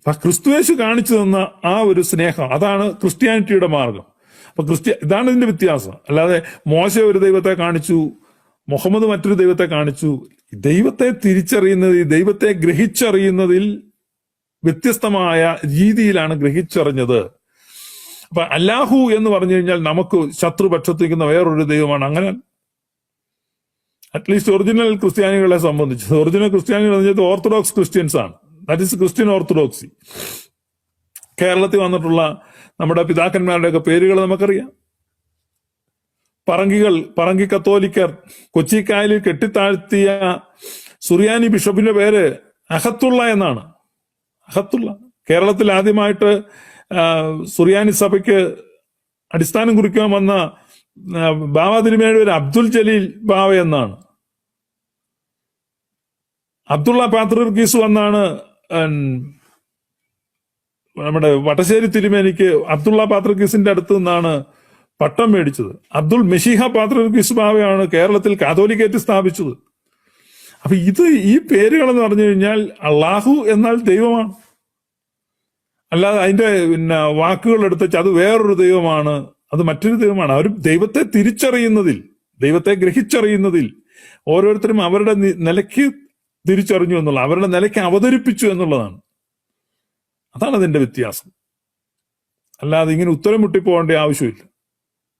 അപ്പൊ ക്രിസ്തുയേശു കാണിച്ചു തന്ന ആ ഒരു സ്നേഹം, അതാണ് ക്രിസ്ത്യാനിറ്റിയുടെ മാർഗം. അപ്പൊ ഇതാണ് ഇതിന്റെ വ്യത്യാസം. അല്ലാതെ മോശ ഒരു ദൈവത്തെ കാണിച്ചു, മുഹമ്മദ് മറ്റൊരു ദൈവത്തെ കാണിച്ചു. ദൈവത്തെ തിരിച്ചറിയുന്നത്, ദൈവത്തെ ഗ്രഹിച്ചറിയുന്നതിൽ വ്യത്യസ്തമായ രീതിയിലാണ് ഗ്രഹിച്ചറിഞ്ഞത്. അപ്പൊ അല്ലാഹു എന്ന് പറഞ്ഞു കഴിഞ്ഞാൽ നമുക്ക് ശത്രുപക്ഷത്തിരിക്കുന്ന വേറൊരു ദൈവമാണ്. അങ്ങനെ അറ്റ്ലീസ്റ്റ് ഒറിജിനൽ ക്രിസ്ത്യാനികളെ സംബന്ധിച്ച്, ഒറിജിനൽ ക്രിസ്ത്യാനികൾ എന്ന് വെച്ചാൽ ഓർത്തഡോക്സ് ക്രിസ്ത്യൻസ് ആണ്. That is Christian orthodoxy. കേരളത്തിൽ വന്നിട്ടുള്ള നമ്മുടെ പിതാക്കന്മാരുടെയൊക്കെ പേരുകൾ നമുക്കറിയാം. പറങ്കി കത്തോലിക്കർ കൊച്ചിക്കായലിൽ കെട്ടിത്താഴ്ത്തിയ സുറിയാനി ബിഷപ്പിന്റെ പേര് അഹത്തുള്ള എന്നാണ്. അഹത്തുള്ള. കേരളത്തിൽ ആദ്യമായിട്ട് സുറിയാനി സഭയ്ക്ക് അടിസ്ഥാനം കുറിക്കാൻ വന്ന ബാവ തിരുമേനിയുടെ പേര് അബ്ദുൽ ജലീൽ ബാവ എന്നാണ്. അബ്ദുള്ള പാത്രീർക്കീസ് വന്നാണ് നമ്മുടെ വടശ്ശേരി തിരുമേനിക്ക് അബ്ദുള്ള പാത്രീർക്കീസിന്റെ അടുത്ത് നിന്നാണ് പട്ടം മേടിച്ചത്. അബ്ദുൾ മെഷീഹ പാത്രീർക്കീസ് ബാവയാണ് കേരളത്തിൽ കാതോലിക്കേറ്റ് സ്ഥാപിച്ചത്. അപ്പൊ ഈ പേരുകൾ എന്ന് പറഞ്ഞു കഴിഞ്ഞാൽ അള്ളാഹു എന്നാൽ ദൈവമാണ്. അല്ലാതെ അതിന്റെ വാക്കുകൾ എടുത്ത് അത് വേറൊരു ദൈവമാണ്, അത് മറ്റൊരു ദൈവമാണ്. അവർ ദൈവത്തെ തിരിച്ചറിയുന്നതിൽ, ദൈവത്തെ ഗ്രഹിച്ചറിയുന്നതിൽ ഓരോരുത്തരും അവരുടെ നിലയ്ക്ക് തിരിച്ചറിഞ്ഞു എന്നുള്ള, അവരുടെ നിലയ്ക്ക് അവതരിപ്പിച്ചു എന്നുള്ളതാണ്. അതാണ് അതിന്റെ വ്യത്യാസം. അല്ലാതെ ഇങ്ങനെ ഉത്തരം മുട്ടിപ്പോകേണ്ട ആവശ്യമില്ല.